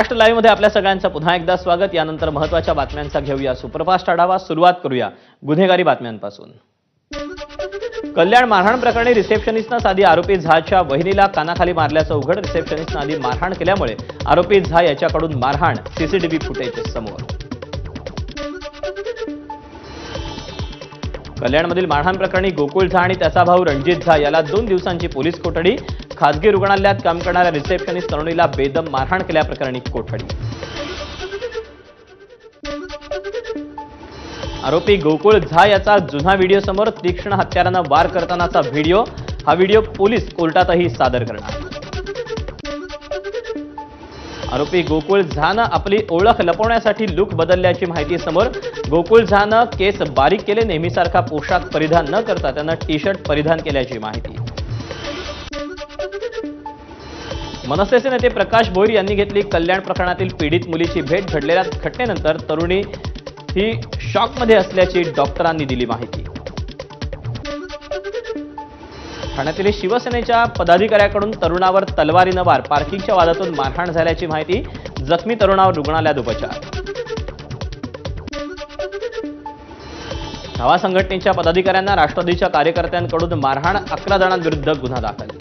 Maharashtra live मध्ये आपल्या सगळ्यांचं पुन्हा एकदा स्वागत। यानंतर महत्त्वाच्या बातम्यांचा घेऊया सुपरफास्ट आढावा। सुरुवात करूया गुन्हेगारी बातम्यांपासून। कल्याण मारहाण प्रकरणी रिसेप्शनिस्टनं साधी आरोपी झाच्या वहिनीला कानाखाली मारल्याचं उघड। रिसेप्शनिस्टनं आधी मारहाण केल्यामुळे आरोपी झा याच्याकडून मारहाण सीसीटीव्ही फुटेज समोर। कल्याणमधील मारहाण प्रकरणी गोकुळ झा आणि त्याचा भाऊ रणजित झा याला 2 दिवसांची पोलीस कोठडी। खासगी रुग्णालयात काम करणाऱ्या रिसेप्शनिस्ट तरुणीला बेदम मारहाण केल्याप्रकरणी कोठडी। आरोपी गोकुळ झा याचा जुना व्हिडिओ समोर। तीक्ष्ण हत्यारानं वार करतानाचा व्हिडिओ। हा व्हिडिओ पोलीस कोर्टातही सादर करणार। आरोपी गोकुळ झानं आपली ओळख लपवण्यासाठी लुक बदलल्याची माहिती समोर। गोकुळ झानं केस बारीक केले। नेहमीसारखा पोशाख परिधान न करता त्यानं टी-शर्ट परिधान केल्याची माहिती। मनसेचे नेते प्रकाश भोईर यांनी घेतली कल्याण प्रकरणातील पीडित मुलीची भेट। घडलेल्या घटनेनंतर तरुणी ही शॉकमध्ये असल्याची डॉक्टरांनी दिली माहिती। ठाण्यातील शिवसेनेच्या पदाधिकाऱ्याकडून तरुणावर तलवारीनं वार। पार्किंगच्या वादातून मारहाण झाल्याची माहिती। जखमी तरुणावर रुग्णालयात उपचार। धावा संघटनेच्या पदाधिकाऱ्यांना राष्ट्रवादीच्या कार्यकर्त्यांकडून मारहाण। 11 जणांविरुद्ध गुन्हा दाखल।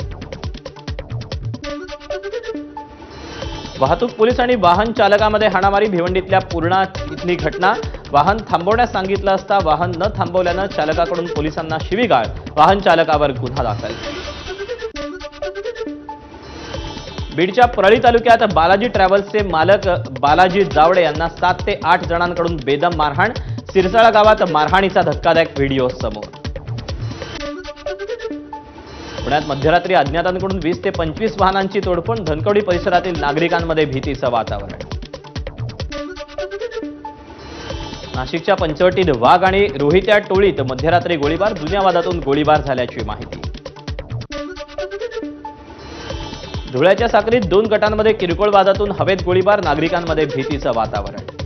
वाहतूक पोलीस आणि वाहन चालकामध्ये हाणामारी। भिवंडीतल्या पूर्णा इथली घटना। वाहन थांबवण्यास सांगितलं असता वाहन न थांबवल्यानं चालकाकडून पोलिसांना शिवीगाळ। वाहन चालकावर गुन्हा दाखल। बीडच्या परळी तालुक्यात बालाजी ट्रॅव्हल्सचे मालक बालाजी जावडे यांना 7 ते 8 जणांकडून बेदम मारहाण। सिरसाळा गावात मारहाणीचा धक्कादायक व्हिडिओ समोर। पुण्यात मध्यरात्री अज्ञातांकडून 20 ते 25 वाहनांची तोडफोड। धनकवडी परिसरातील नागरिकांमध्ये भीतीचं वातावरण। नाशिकच्या पंचवटीत वाघ आणि रोहित्या टोळीत मध्यरात्री गोळीबार। जुन्या वादातून गोळीबार झाल्याची माहिती। धुळ्याच्या साक्रीत 2 गटांमध्ये किरकोळ वादातून हवेत गोळीबार। नागरिकांमध्ये भीतीचं वातावरण।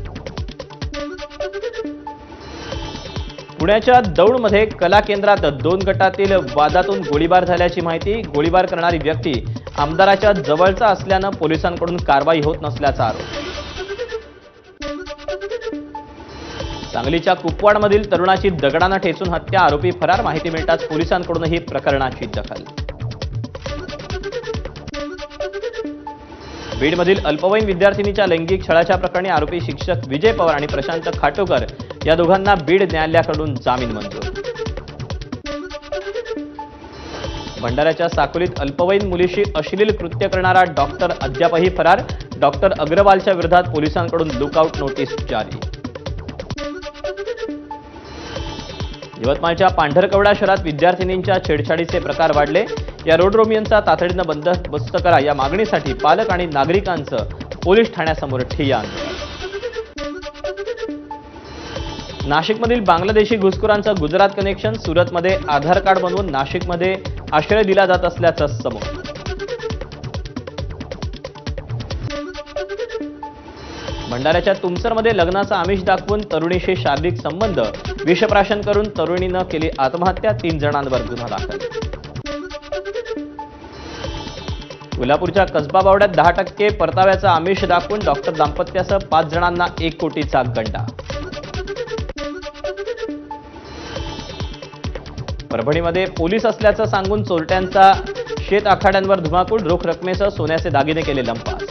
पुण्याच्या दौंडमध्ये कला केंद्रात 2 गटातील वादातून गोळीबार झाल्याची माहिती। गोळीबार करणारी व्यक्ती आमदाराच्या जवळचा असल्यानं पोलिसांकडून कारवाई होत नसल्याचा आरोप। सांगलीच्या कुपवाडमधील तरुणाची दगडानं ठेचून हत्या। आरोपी फरार। माहिती मिळताच पोलिसांकडूनही प्रकरणाची दखल। बीडमधील अल्पवयीन विद्यार्थिनीच्या लैंगिक छळाच्या प्रकरणी आरोपी शिक्षक विजय पवार आणि प्रशांत खाटोकर या दोघांना बीड न्यायालयाकडून जामीन मंजूर। भंडाऱ्याच्या साकोलीत अल्पवयीन मुलीशी अश्लील कृत्य करणारा डॉक्टर अद्यापही फरार। डॉक्टर अग्रवालच्या विरोधात पोलिसांकडून लुकआउट नोटीस जारी। यवतमाळच्या पांढरकवडा शहरात विद्यार्थिनींच्या छेडछाडीचे प्रकार वाढले। या रोड रोमियनचा तातडीनं बंदोबस्त करा या मागणीसाठी पालक आणि नागरिकांचं पोलीस ठाण्यासमोर ठिय्या आंदोलन। नाशिकमधील बांगलादेशी घुसखोरांचं गुजरात कनेक्शन। सुरतमध्ये आधार कार्ड बनवून नाशिकमध्ये आश्रय दिला जात असल्याचं समोर। भंडाऱ्याच्या तुमसरमध्ये लग्नाचा आमिष दाखवून तरुणीशी शारीरिक संबंध। विषप्राशन करून तरुणीनं केली आत्महत्या। 3 जणांवर गुन्हा दाखल। कोल्हापूरच्या कसबा बावड्यात 10% परताव्याचा आमिष दाखवून डॉक्टर दाम्पत्यासह 5 जणांना 1 कोटीचा गंडा। परभणीमध्ये पोलीस असल्याचं सांगून चोरट्यांचा शेत आखाड्यांवर धुमाकूळ। रोख रकमेसह सोन्याचे दागिने केले लंपास।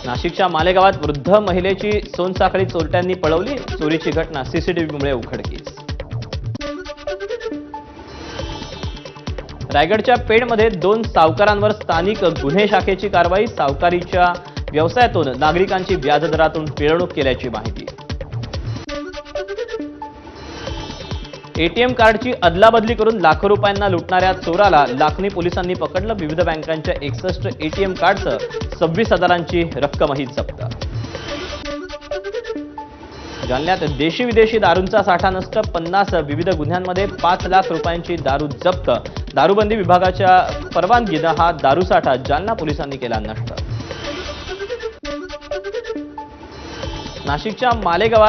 नाशिकच्या मालेगावात वृद्ध महिलेची सोनसाखळी चोरट्यांनी पळवली। चोरीची घटना सीसीटीव्हीमुळे उघडकीस। रायगडच्या पेडमध्ये 2 सावकारांवर स्थानिक गुन्हे शाखेची कारवाई। सावकारीच्या व्यवसायातून नागरिकांची व्याजदरातून पिळवणूक केल्याची माहिती। एटीएम कार्डची अदलाबदली करून लाखो रुपयांना लुटणाऱ्या चोराला लाखनी पोलिसांनी पकडलं। विविध बँकांच्या 61 एटीएम कार्डसह 26,000ची रक्कमही जप्त। जालन्यात देशी विदेशी दारूंचा साठा नष्ट। 50 विविध गुन्ह्यांमध्ये 5 लाख रुपयांची दारू जप्त। दारूबंदी विभागाच्या परवानगीनं हा दारूसाठा जालना पोलिसांनी केला नष्ट। नाशिकच्या मालेगावात